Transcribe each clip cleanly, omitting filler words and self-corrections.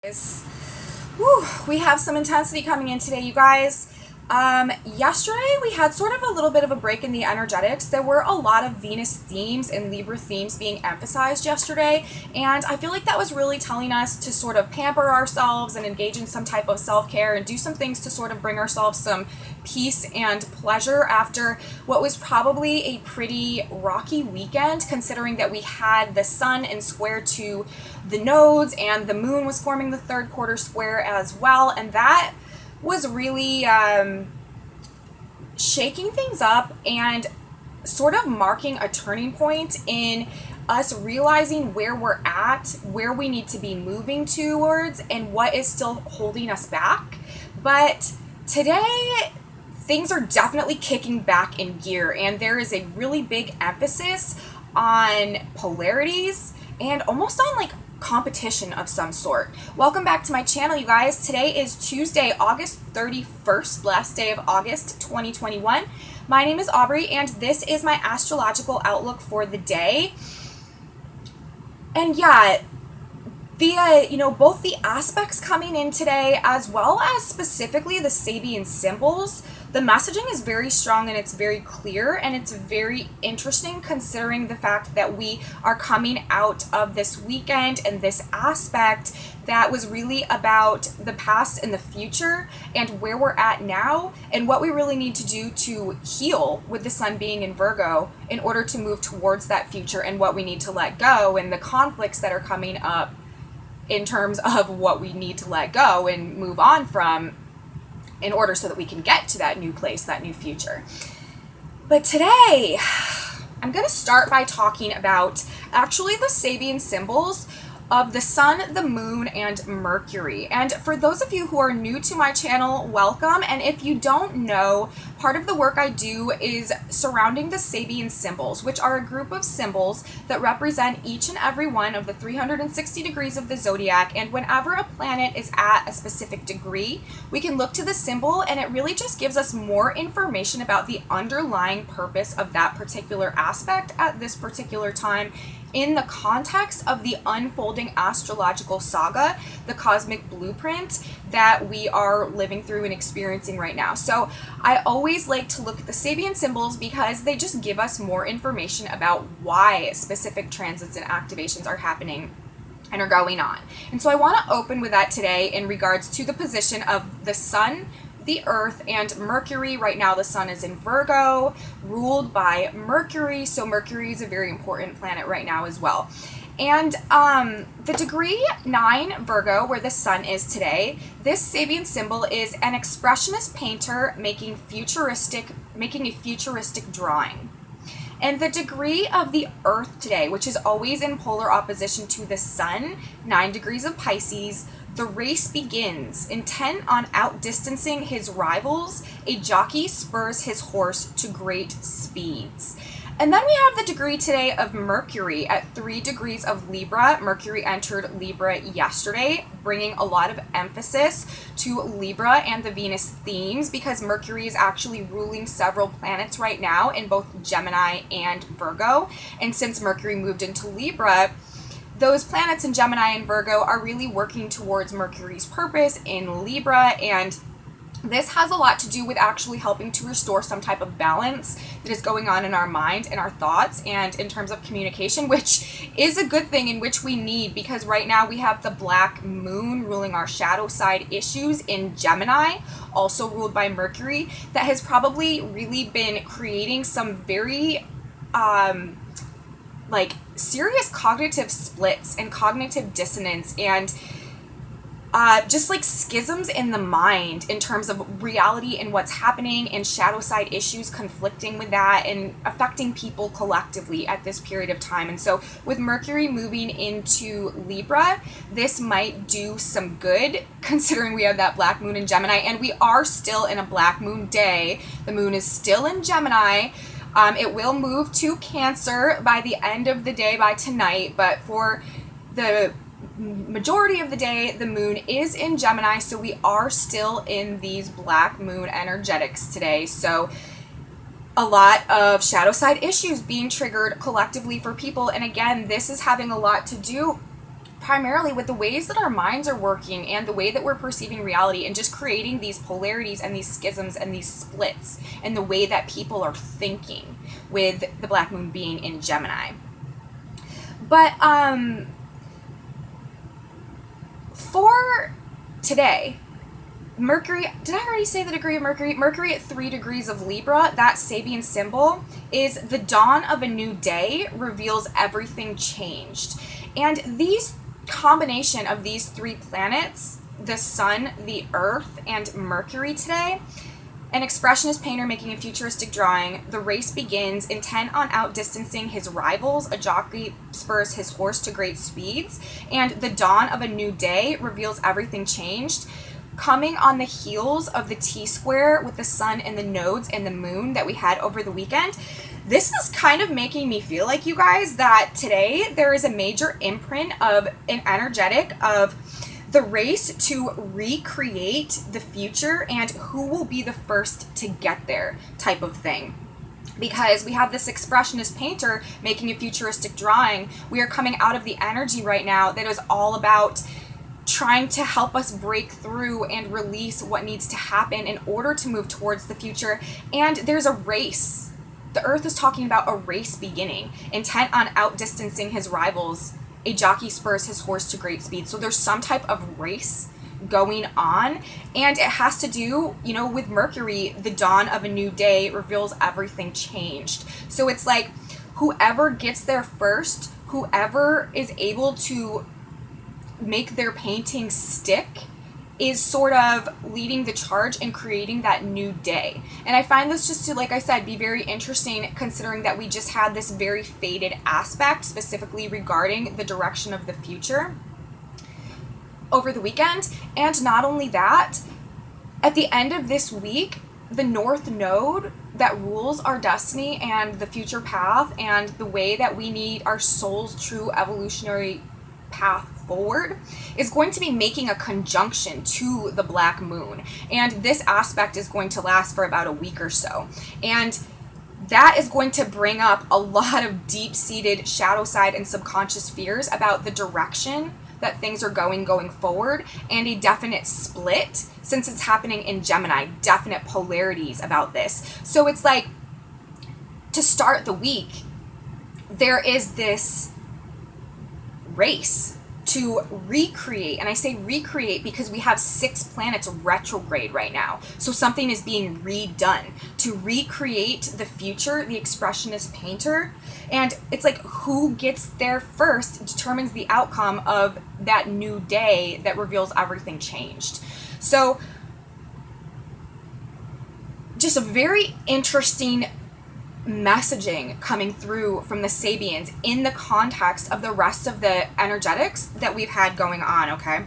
Whew, we have some intensity coming in today, you guys. Yesterday we had sort of a little bit of a break in the energetics. There were a lot of Venus themes and Libra themes being emphasized yesterday, and I feel like that was really telling us to sort of pamper ourselves and engage in some type of self-care and do some things to sort of bring ourselves some peace and pleasure after what was probably a pretty rocky weekend, considering that we had the sun in square to the nodes and the moon was forming the third quarter square as well, and that was really shaking things up and sort of marking a turning point in us realizing where we're at, where we need to be moving towards, and what is still holding us back. But today, things are definitely kicking back in gear, and there is a really big emphasis on polarities and almost on like competition of some sort. Welcome back to my channel, you guys. Today is Tuesday, August 31st, last day of August 2021. My name is Aubrey, and this is my astrological outlook for the day. And yeah, both the aspects coming in today as well as specifically the Sabian symbols, the messaging is very strong and it's very clear, and it's very interesting considering the fact that we are coming out of this weekend and this aspect that was really about the past and the future and where we're at now and what we really need to do to heal with the sun being in Virgo in order to move towards that future, and what we need to let go and the conflicts that are coming up in terms of what we need to let go and move on from in order so that we can get to that new place, that new future. But today, I'm going to start by talking about actually the Sabian symbols of the sun, the moon, and Mercury. And for those of you who are new to my channel, welcome. And if you don't know, part of the work I do is surrounding the Sabian symbols, which are a group of symbols that represent each and every one of the 360 degrees of the zodiac. And whenever a planet is at a specific degree, we can look to the symbol, and it really just gives us more information about the underlying purpose of that particular aspect at this particular time, in the context of the unfolding astrological saga, the cosmic blueprint that we are living through and experiencing right now. So I always like to look at the Sabian symbols because they just give us more information about why specific transits and activations are happening and are going on. And so I want to open with that today in regards to the position of the sun, the earth, and Mercury. Right now the sun is in Virgo, ruled by Mercury, so Mercury is a very important planet right now as well. And the degree 9 Virgo, where the sun is today, this Sabian symbol is an expressionist painter making a futuristic drawing. And the degree of the earth today, which is always in polar opposition to the sun, 9 degrees of Pisces, the race begins. Intent on outdistancing his rivals, a jockey spurs his horse to great speeds. And then we have the degree today of Mercury at 3 degrees of Libra. Mercury entered Libra yesterday, bringing a lot of emphasis to Libra and the Venus themes, because Mercury is actually ruling several planets right now in both Gemini and Virgo. And since Mercury moved into Libra, those planets in Gemini and Virgo are really working towards Mercury's purpose in Libra, and this has a lot to do with actually helping to restore some type of balance that is going on in our mind and our thoughts and in terms of communication, which is a good thing, in which we need, because right now we have the black moon ruling our shadow side issues in Gemini, also ruled by Mercury, that has probably really been creating some very serious cognitive splits and cognitive dissonance and just like schisms in the mind in terms of reality and what's happening, and shadow side issues conflicting with that and affecting people collectively at this period of time. And so with Mercury moving into Libra, this might do some good, considering we have that black moon in Gemini, and we are still in a black moon day. The moon is still in Gemini. It will move to Cancer by the end of the day, by tonight, but for the majority of the day, the moon is in Gemini, so we are still in these black moon energetics today. So a lot of shadow side issues being triggered collectively for people, and again, this is having a lot to do primarily with the ways that our minds are working and the way that we're perceiving reality, and just creating these polarities and these schisms and these splits and the way that people are thinking with the black moon being in Gemini. But for today, Mercury, did I already say the degree of Mercury? Mercury at 3 degrees of Libra, that Sabian symbol, is the dawn of a new day, reveals everything changed. And these combination of these 3 planets, the sun, the earth, and Mercury today, an expressionist painter making a futuristic drawing, the race begins, intent on outdistancing his rivals, a jockey spurs his horse to great speeds, and the dawn of a new day reveals everything changed. Coming on the heels of the T-square with the sun and the nodes and the moon that we had over the weekend, this is kind of making me feel like, you guys, that today there is a major imprint of an energetic of the race to recreate the future and who will be the first to get there type of thing. Because we have this expressionist painter making a futuristic drawing. We are coming out of the energy right now that is all about trying to help us break through and release what needs to happen in order to move towards the future. And there's a race. The earth is talking about a race beginning, intent on outdistancing his rivals. A jockey spurs his horse to great speed. So there's some type of race going on, and it has to do, you know, with Mercury, the dawn of a new day reveals everything changed. So it's like whoever gets there first, whoever is able to make their painting stick, is sort of leading the charge and creating that new day. And I find this just to, like I said, be very interesting, considering that we just had this very faded aspect specifically regarding the direction of the future over the weekend. And not only that, at the end of this week, the North Node that rules our destiny and the future path and the way that we need our soul's true evolutionary path forward is going to be making a conjunction to the black moon. And this aspect is going to last for about a week or so. And that is going to bring up a lot of deep-seated shadow side and subconscious fears about the direction that things are going forward, and a definite split, since it's happening in Gemini, definite polarities about this. So it's like, to start the week, there is this race to recreate, and I say recreate because we have 6 planets retrograde right now. So something is being redone to recreate the future, the expressionist painter. And it's like who gets there first determines the outcome of that new day that reveals everything changed. So just a very interesting messaging coming through from the Sabians in the context of the rest of the energetics that we've had going on, okay?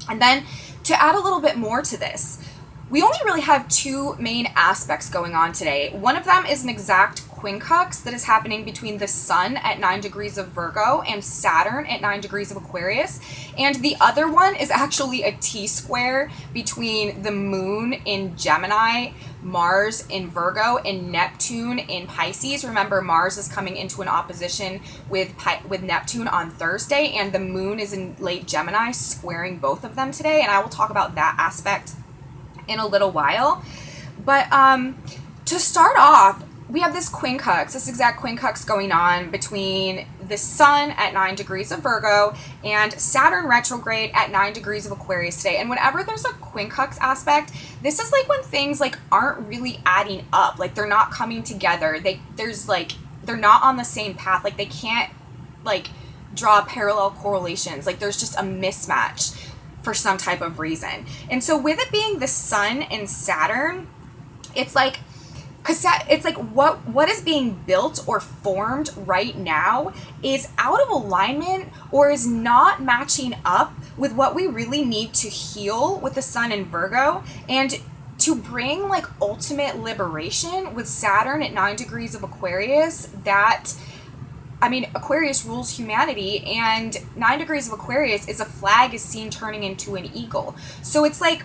And then to add a little bit more to this, we only really have 2 main aspects going on today. One of them is an exact quincunx that is happening between the sun at 9 degrees of Virgo and Saturn at 9 degrees of Aquarius. And the other one is actually a T-square between the moon in Gemini, Mars in Virgo, and Neptune in Pisces. Remember, Mars is coming into an opposition with Neptune on Thursday, and the moon is in late Gemini, squaring both of them today. And I will talk about that aspect in a little while. But to start off, we have this quincunx, this exact quincunx going on between the sun at 9 degrees of Virgo and Saturn retrograde at 9 degrees of Aquarius today. And whenever there's a quincunx aspect, this is like when things like aren't really adding up, like they're not coming together. They're not on the same path. Like they can't like draw parallel correlations. Like there's just a mismatch for some type of reason. And so with it being the sun and Saturn, it's like, because it's like what is being built or formed right now is out of alignment or is not matching up with what we really need to heal with the sun in Virgo, and to bring like ultimate liberation with Saturn at 9 degrees of Aquarius. That, I mean, Aquarius rules humanity, and 9 degrees of Aquarius is a flag is seen turning into an eagle. So it's like,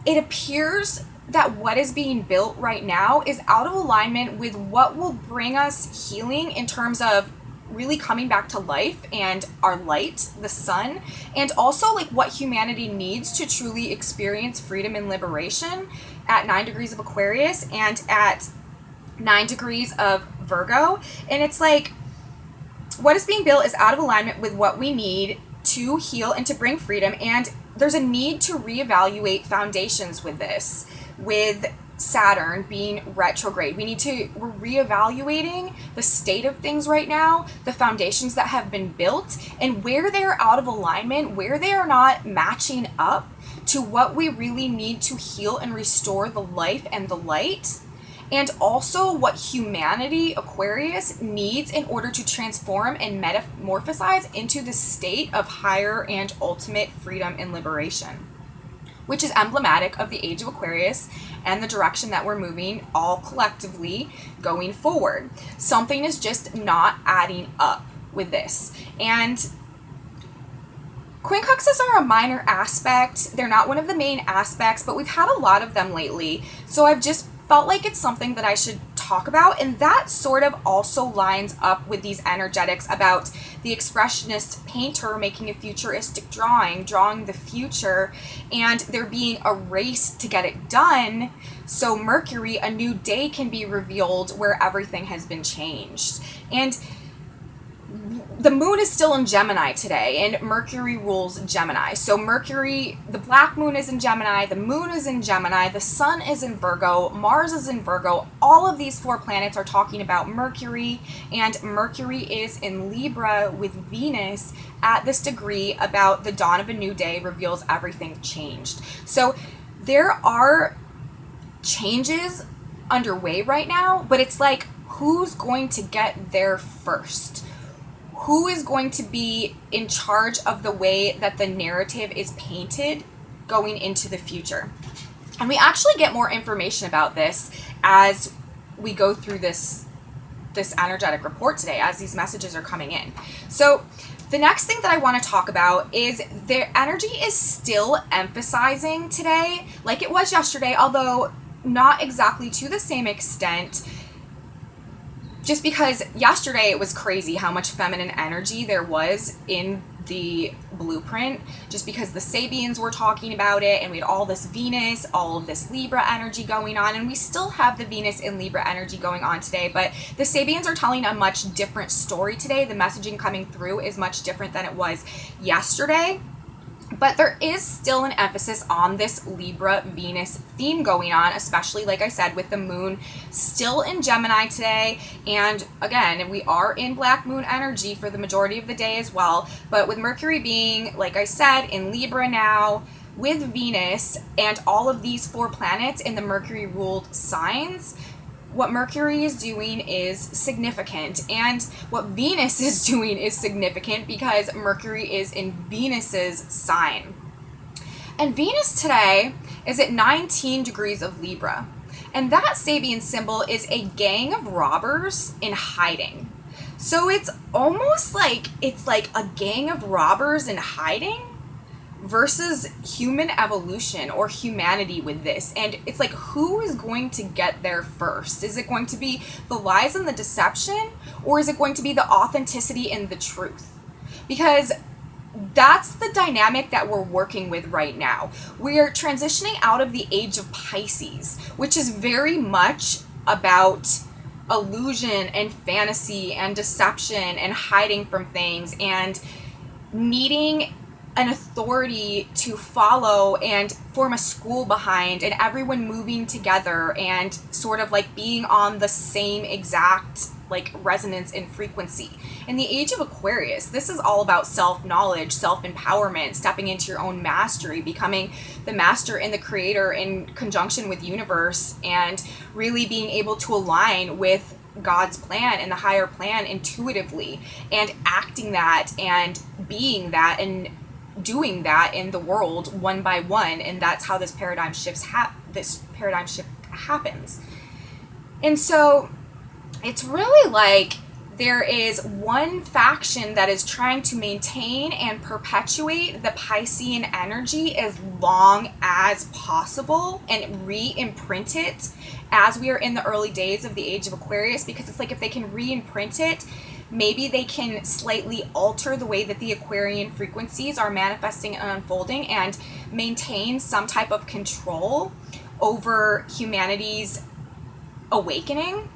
it appears that what is being built right now is out of alignment with what will bring us healing in terms of really coming back to life and our light, the sun, and also like what humanity needs to truly experience freedom and liberation at 9 degrees of Aquarius and at 9 degrees of Virgo. And it's like what is being built is out of alignment with what we need to heal and to bring freedom. And there's a need to reevaluate foundations with this, with Saturn being retrograde. We're reevaluating the state of things right now, the foundations that have been built, and where they're out of alignment, where they are not matching up to what we really need to heal and restore the life and the light. And also what humanity, Aquarius, needs in order to transform and metamorphosize into the state of higher and ultimate freedom and liberation, which is emblematic of the age of Aquarius and the direction that we're moving all collectively going forward. Something is just not adding up with this. And quincunxes are a minor aspect. They're not one of the main aspects, but we've had a lot of them lately. So I've just felt like it's something that I should talk about, and that sort of also lines up with these energetics about the expressionist painter making a futuristic drawing the future, and there being a race to get it done. So Mercury, a new day can be revealed where everything has been changed. And the moon is still in Gemini today, and Mercury rules Gemini. So Mercury, the black moon is in Gemini, the moon is in Gemini, the sun is in Virgo, Mars is in Virgo. All of these 4 planets are talking about Mercury, and Mercury is in Libra with Venus at this degree about the dawn of a new day reveals everything changed. So there are changes underway right now, but it's like, who's going to get there first? Who is going to be in charge of the way that the narrative is painted going into the future? And we actually get more information about this as we go through this energetic report today, as these messages are coming in. So the next thing that I want to talk about is their energy is still emphasizing today, like it was yesterday, although not exactly to the same extent. Just because yesterday it was crazy how much feminine energy there was in the blueprint, just because the Sabians were talking about it, and we had all this Venus, all of this Libra energy going on, and we still have the Venus and Libra energy going on today, but the Sabians are telling a much different story today. The messaging coming through is much different than it was yesterday. But there is still an emphasis on this Libra-Venus theme going on, especially, like I said, with the moon still in Gemini today. And again, we are in black moon energy for the majority of the day as well. But with Mercury being, like I said, in Libra now, with Venus and all of these 4 planets in the Mercury-ruled signs, what Mercury is doing is significant, and what Venus is doing is significant because Mercury is in Venus's sign. And Venus today is at 19 degrees of Libra, and that Sabian symbol is a gang of robbers in hiding. So it's almost like it's like a gang of robbers in hiding versus human evolution or humanity with this. And it's like, who is going to get there first? Is it going to be the lies and the deception, or is it going to be the authenticity and the truth? Because that's the dynamic that we're working with right now. We are transitioning out of the age of Pisces, which is very much about illusion and fantasy and deception and hiding from things and needing an authority to follow and form a school behind, and everyone moving together and sort of like being on the same exact like resonance and frequency. In the age of Aquarius, this is all about self-knowledge, self-empowerment, stepping into your own mastery, becoming the master and the creator in conjunction with universe, and really being able to align with God's plan and the higher plan intuitively, and acting that and being that and doing that in the world one by one. And that's how this paradigm shift happens. And so it's really like there is one faction that is trying to maintain and perpetuate the Piscean energy as long as possible and re-imprint it as we are in the early days of the age of Aquarius, because it's like if they can re-imprint it, Maybe they can slightly alter the way that the Aquarian frequencies are manifesting and unfolding and maintain some type of control over humanity's awakening.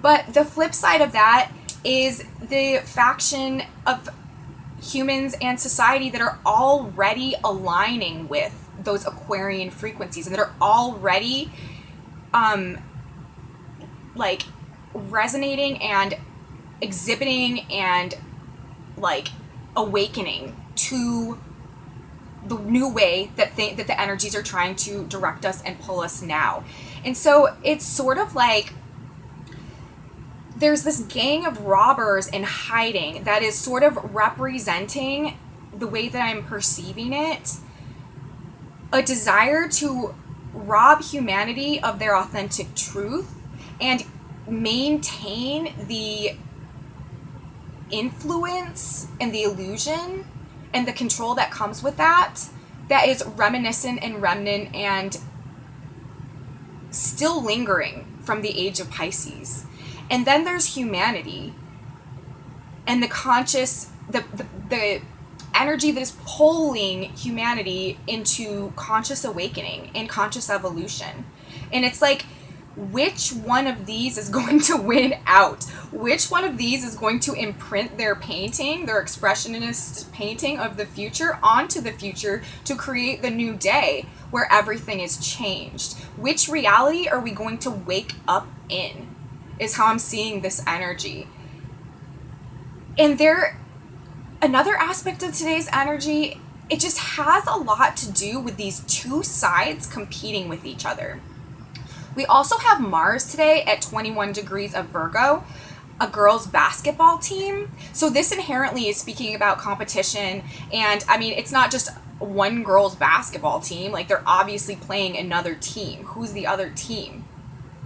But the flip side of that is the faction of humans and society that are already aligning with those Aquarian frequencies and that are already like resonating and exhibiting and like awakening to the new way that the energies are trying to direct us and pull us now. And so it's sort of like there's this gang of robbers in hiding that is sort of representing the way that I'm perceiving it, a desire to rob humanity of their authentic truth and maintain the influence and the illusion and the control that comes with that is reminiscent and remnant and still lingering from the age of Pisces. And then there's humanity and the conscious, the energy that is pulling humanity into conscious awakening and conscious evolution. And it's like, which one of these is going to win out? Which one of these is going to imprint their painting, their expressionist painting of the future onto the future to create the new day where everything is changed? Which reality are we going to wake up in is how I'm seeing this energy. And another aspect of today's energy, it just has a lot to do with these two sides competing with each other. We also have Mars today at 21 degrees of Virgo, a girls' basketball team. So this inherently is speaking about competition. And I mean, it's not just one girls' basketball team. Like, they're obviously playing another team. Who's the other team?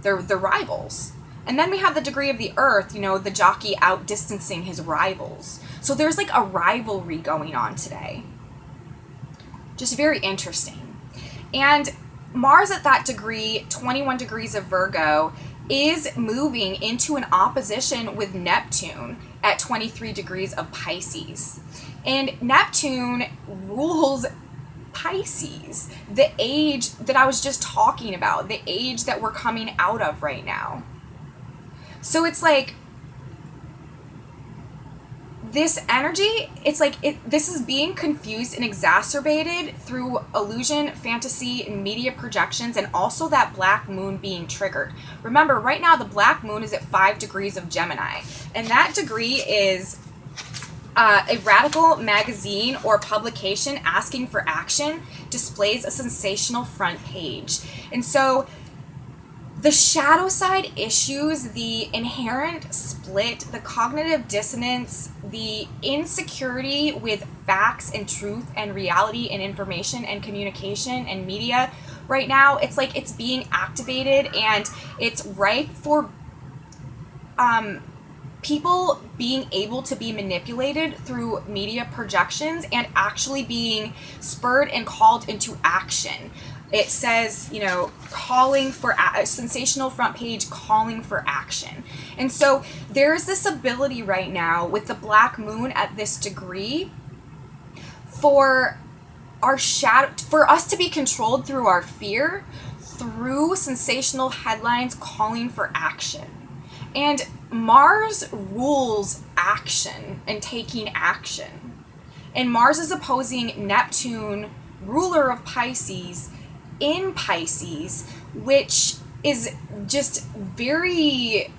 They're the rivals. And then we have the degree of the Earth, the jockey outdistancing his rivals. So there's like a rivalry going on today. Just very interesting. And Mars at that degree, 21 degrees of Virgo, is moving into an opposition with Neptune at 23 degrees of Pisces. And Neptune rules Pisces, the age that I was just talking about, the age that we're coming out of right now. So it's like this energy, it's like this is being confused and exacerbated through illusion, fantasy, and media projections, and also that black moon being triggered. Remember, right now the black moon is at 5 degrees of Gemini, and that degree is a radical magazine or publication asking for action displays a sensational front page. And so the shadow side issues, the inherent split, the cognitive dissonance, the insecurity with facts and truth and reality and information and communication and media right now, it's like it's being activated and it's ripe for people being able to be manipulated through media projections and actually being spurred and called into action. It says, calling for a sensational front page, calling for action. And so there's this ability right now with the black moon at this degree for for us to be controlled through our fear, through sensational headlines calling for action. And Mars rules action and taking action. And Mars is opposing Neptune, ruler of Pisces, in Pisces, which is just very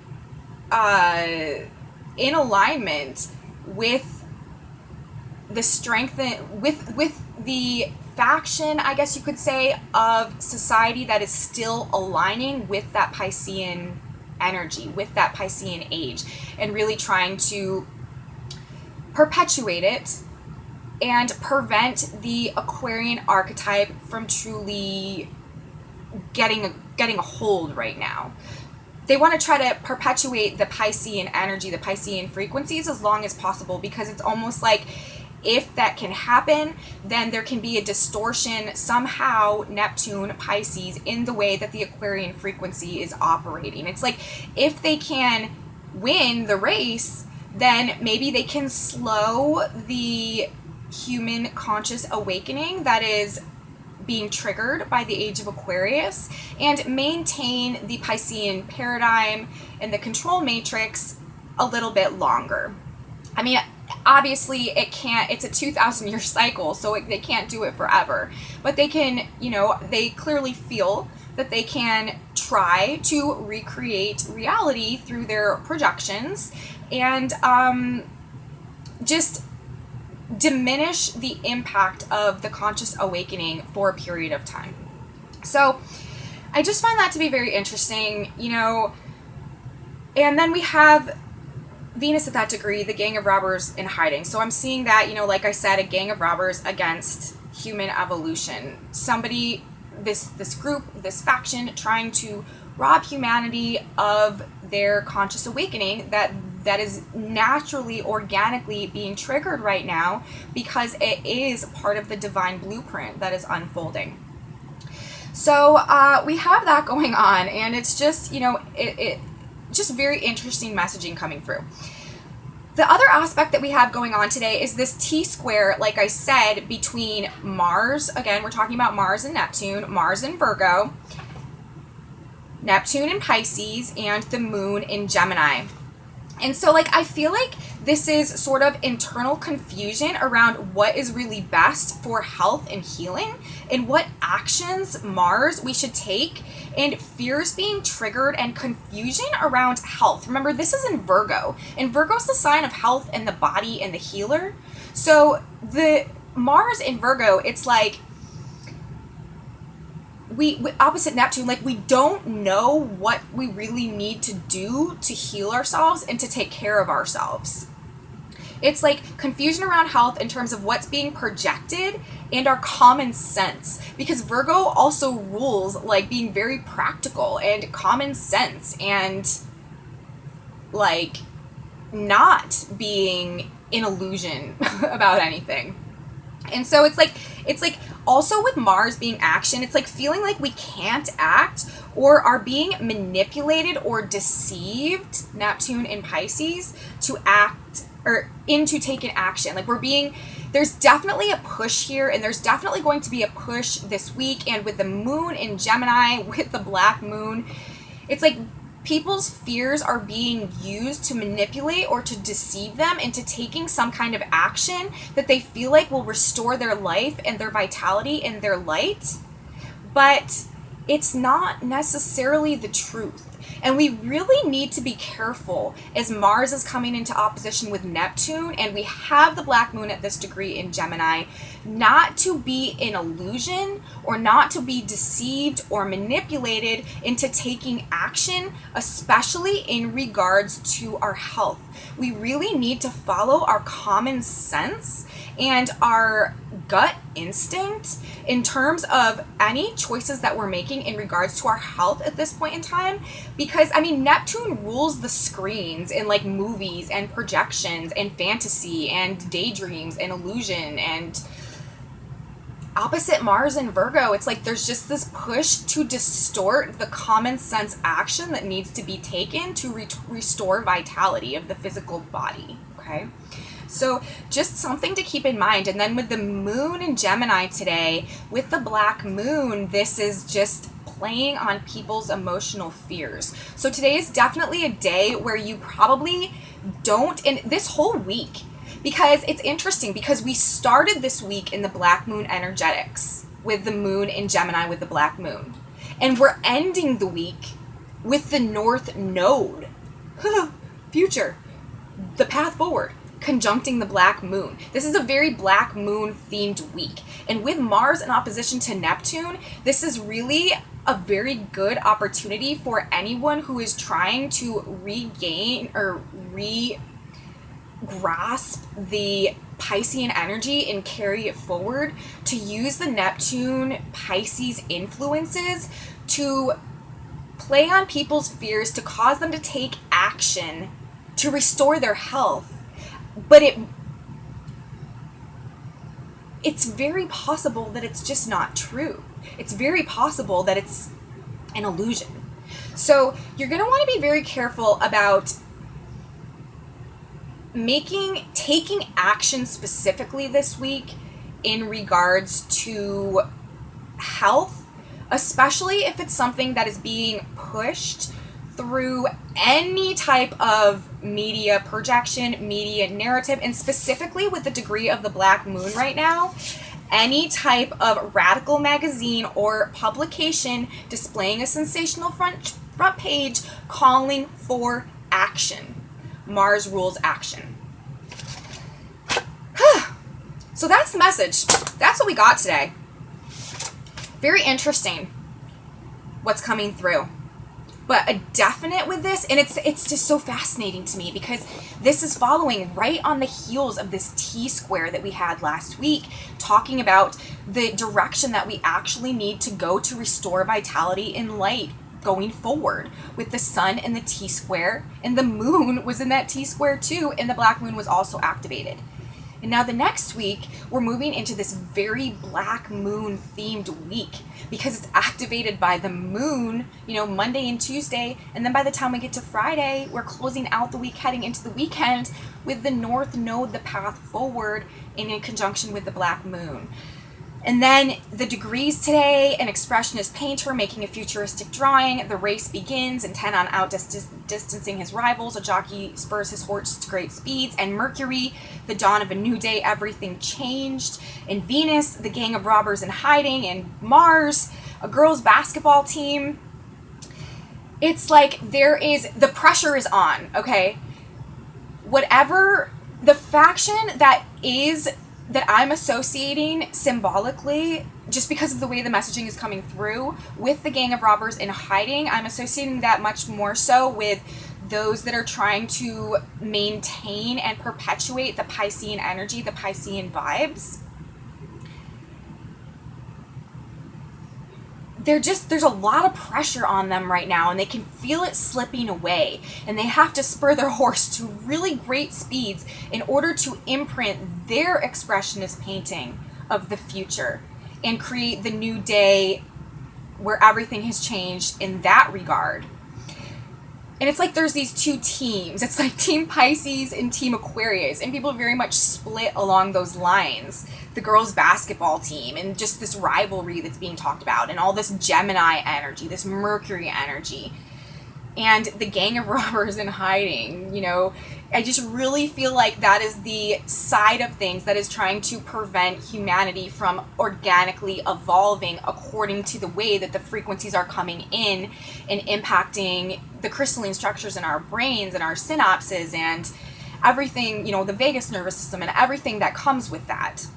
in alignment with the strength with the faction, I guess you could say, of society that is still aligning with that Piscean energy, with that Piscean age, and really trying to perpetuate it and prevent the Aquarian archetype from truly getting a hold right now. They want to try to perpetuate the Piscean energy, the Piscean frequencies as long as possible, because it's almost like if that can happen, then there can be a distortion somehow, Neptune, Pisces, in the way that the Aquarian frequency is operating. It's like if they can win the race, then maybe they can slow the human conscious awakening that is being triggered by the age of Aquarius and maintain the Piscean paradigm and the control matrix a little bit longer. I mean, obviously it's a 2,000 year cycle, so they can't do it forever, but they can, they clearly feel that they can try to recreate reality through their projections and just diminish the impact of the conscious awakening for a period of time. So I just find that to be very interesting, and then we have Venus at that degree, the gang of robbers in hiding. So I'm seeing that, like I said, a gang of robbers against human evolution. Somebody, this group, this faction trying to rob humanity of their conscious awakening that is naturally, organically being triggered right now because it is part of the divine blueprint that is unfolding. So we have that going on, and it's just, it just very interesting messaging coming through. The other aspect that we have going on today is this T-square, like I said, between Mars, again, we're talking about Mars and Neptune, Mars in Virgo, Neptune in Pisces, and the moon in Gemini. And so, I feel like this is sort of internal confusion around what is really best for health and healing and what actions Mars we should take, and fears being triggered and confusion around health. Remember, this is in Virgo, and Virgo is the sign of health and the body and the healer. So the Mars in Virgo, it's like we opposite Neptune, we don't know what we really need to do to heal ourselves and to take care of ourselves. It's like confusion around health in terms of what's being projected and our common sense, because Virgo also rules being very practical and common sense and not being in illusion about anything. And so it's like also with Mars being action, it's feeling like we can't act or are being manipulated or deceived, Neptune in Pisces, to act or into taking action. There's definitely a push here, and there's definitely going to be a push this week. And with the moon in Gemini, with the black moon, it's like people's fears are being used to manipulate or to deceive them into taking some kind of action that they feel like will restore their life and their vitality and their light. But it's not necessarily the truth. And we really need to be careful as Mars is coming into opposition with Neptune, and we have the black moon at this degree in Gemini, not to be in illusion or not to be deceived or manipulated into taking action, especially in regards to our health. We really need to follow our common sense and our gut instinct in terms of any choices that we're making in regards to our health at this point in time, because Neptune rules the screens in movies and projections and fantasy and daydreams and illusion, and opposite Mars and Virgo, it's there's just this push to distort the common sense action that needs to be taken to restore vitality of the physical body. Okay, so just something to keep in mind. And then with the moon in Gemini today, with the black moon, this is just playing on people's emotional fears. So today is definitely a day where you probably don't, and this whole week, because it's interesting because we started this week in the black moon energetics with the moon in Gemini with the black moon. And we're ending the week with the North Node, future, the path forward, conjuncting the black moon. This is a very black moon themed week. And with Mars in opposition to Neptune, this is really a very good opportunity for anyone who is trying to regain or grasp the Piscean energy and carry it forward, to use the Neptune Pisces influences to play on people's fears, to cause them to take action to restore their health. But it's very possible that it's just not true. It's very possible that it's an illusion. So you're going to want to be very careful about taking action specifically this week in regards to health, especially if it's something that is being pushed through any type of media projection, media narrative, and specifically with the degree of the black moon right now, any type of radical magazine or publication displaying a sensational front page calling for action. Mars rules action. So that's the message. That's what we got today. Very interesting what's coming through. But a definite with this, and it's just so fascinating to me because this is following right on the heels of this T-square that we had last week, talking about the direction that we actually need to go to restore vitality and light going forward with the sun and the T-square, and the moon was in that T-square too, and the black moon was also activated. And now the next week, we're moving into this very black moon themed week because it's activated by the moon, Monday and Tuesday. And then by the time we get to Friday, we're closing out the week, heading into the weekend with the North Node, the path forward, in conjunction with the black moon. And then the degrees today, an expressionist painter making a futuristic drawing. The race begins, and 10 on out distancing his rivals. A jockey spurs his horse to great speeds. And Mercury, the dawn of a new day, everything changed. And Venus, the gang of robbers in hiding. And Mars, a girls' basketball team. It's like the pressure is on, okay? Whatever the faction that I'm associating symbolically, just because of the way the messaging is coming through, with the gang of robbers in hiding, I'm associating that much more so with those that are trying to maintain and perpetuate the Piscean energy, the Piscean vibes. There's a lot of pressure on them right now, and they can feel it slipping away, and they have to spur their horse to really great speeds in order to imprint their expressionist painting of the future and create the new day where everything has changed in that regard. And it's like there's these two teams. It's like Team Pisces and Team Aquarius, and people are very much split along those lines. The girls' basketball team, and just this rivalry that's being talked about, and all this Gemini energy, this Mercury energy, and the gang of robbers in hiding. I just really feel like that is the side of things that is trying to prevent humanity from organically evolving according to the way that the frequencies are coming in and impacting the crystalline structures in our brains and our synapses and everything, the vagus nervous system and everything that comes with that.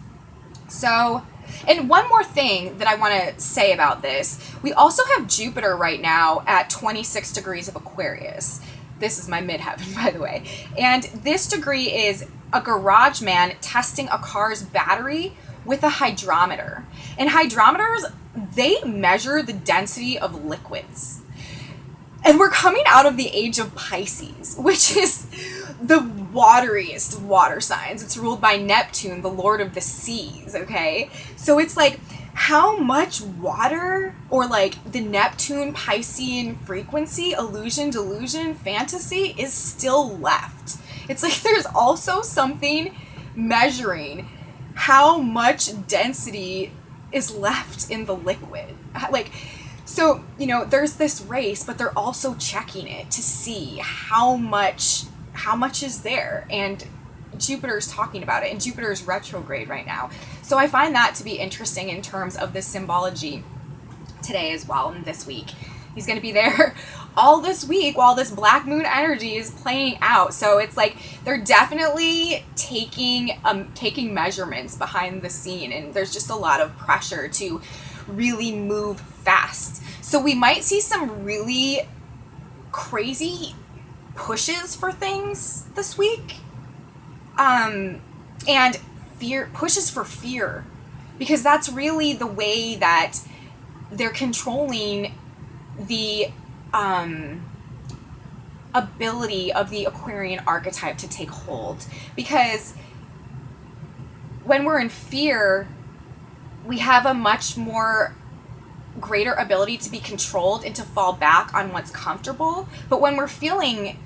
So, and one more thing that I want to say about this, we also have Jupiter right now at 26 degrees of Aquarius. This is my midheaven, by the way. And this degree is a garage man testing a car's battery with a hydrometer. And hydrometers, they measure the density of liquids. And we're coming out of the age of Pisces, which is the wateriest of water signs. It's ruled by Neptune, the lord of the seas, okay? So it's like, how much water, or like the Neptune Piscean frequency, illusion, delusion, fantasy is still left. It's like there's also something measuring how much density is left in the liquid. So, there's this race, but they're also checking it to see how much is there. And Jupiter's talking about it, and Jupiter's retrograde right now. So I find that to be interesting in terms of the symbology today as well, and this week. He's going to be there all this week while this black moon energy is playing out. So it's like they're definitely taking measurements behind the scene, and there's just a lot of pressure to really move fast. So we might see some really crazy pushes for things this week. And pushes for fear, because that's really the way that they're controlling the ability of the Aquarian archetype to take hold. Because when we're in fear, we have a much more greater ability to be controlled and to fall back on what's comfortable. But when we're feeling,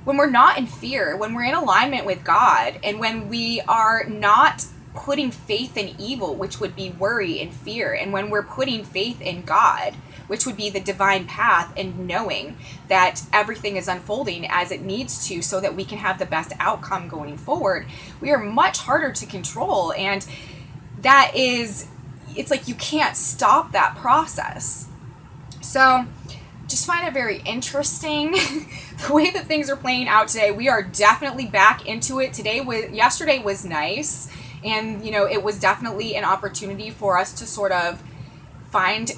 when we're not in fear, when we're in alignment with God, and when we are not putting faith in evil, which would be worry and fear, and when we're putting faith in God, which would be the divine path, and knowing that everything is unfolding as it needs to so that we can have the best outcome going forward, we are much harder to control. And that is, it's like you can't stop that process. So just find it very interesting the way that things are playing out today. We are definitely back into it today. Yesterday was nice, and it was definitely an opportunity for us to sort of find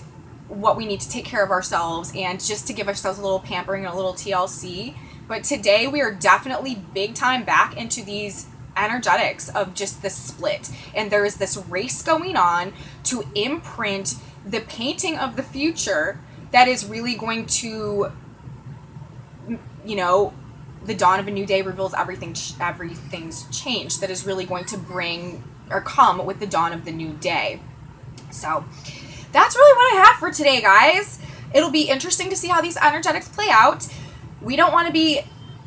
what we need to take care of ourselves and just to give ourselves a little pampering and a little TLC. But today we are definitely big time back into these energetics of just the split, and there is this race going on to imprint the painting of the future that is really going to, the dawn of a new day reveals everything's changed, that is really going to bring or come with the dawn of the new day. So that's really what I have for today, guys. It'll be interesting to see how these energetics play out. We don't want to be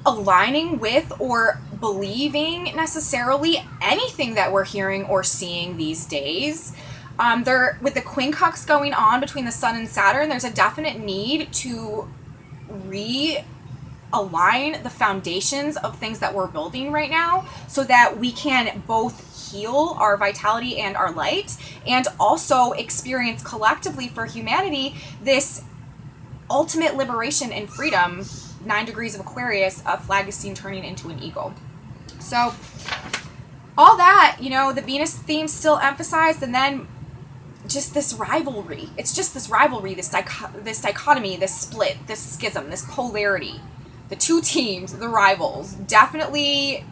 aligning with or believing necessarily anything that we're hearing or seeing these days. With the quincunx going on between the Sun and Saturn, there's a definite need to realign the foundations of things that we're building right now so that we can both heal our vitality and our light, and also experience collectively for humanity this ultimate liberation and freedom. 9 degrees of Aquarius, a flag is seen turning into an eagle. So all that, the Venus theme still emphasized, and then just this rivalry. It's just this rivalry, this dichotomy, this split, this schism, this polarity. The two teams, the rivals, definitely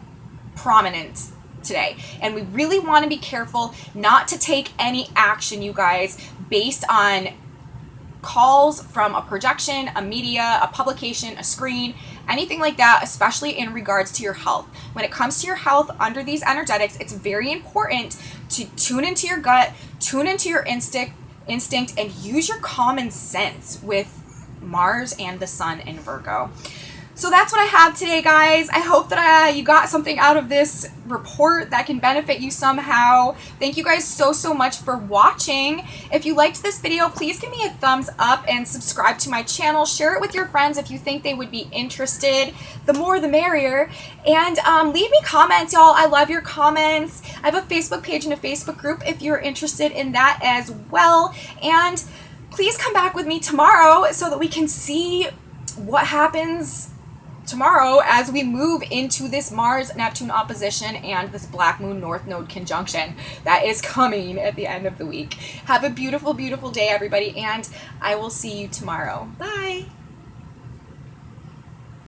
prominent today. And we really want to be careful not to take any action, you guys, based on calls from a projection, a media, a publication, a screen, anything like that, especially in regards to your health. When it comes to your health under these energetics, it's very important to tune into your gut, tune into your instinct, and use your common sense with Mars and the Sun in Virgo. So that's what I have today, guys. I hope that you got something out of this report that can benefit you somehow. Thank you guys so much for watching. If you liked this video, please give me a thumbs up and subscribe to my channel. Share it with your friends if you think they would be interested. The more the merrier. And leave me comments, y'all. I love your comments. I have a Facebook page and a Facebook group if you're interested in that as well. And please come back with me tomorrow so that we can see what happens tomorrow as we move into this Mars-Neptune opposition and this Black Moon North Node conjunction that is coming at the end of the week. Have a beautiful, beautiful day, everybody, and I will see you tomorrow. Bye!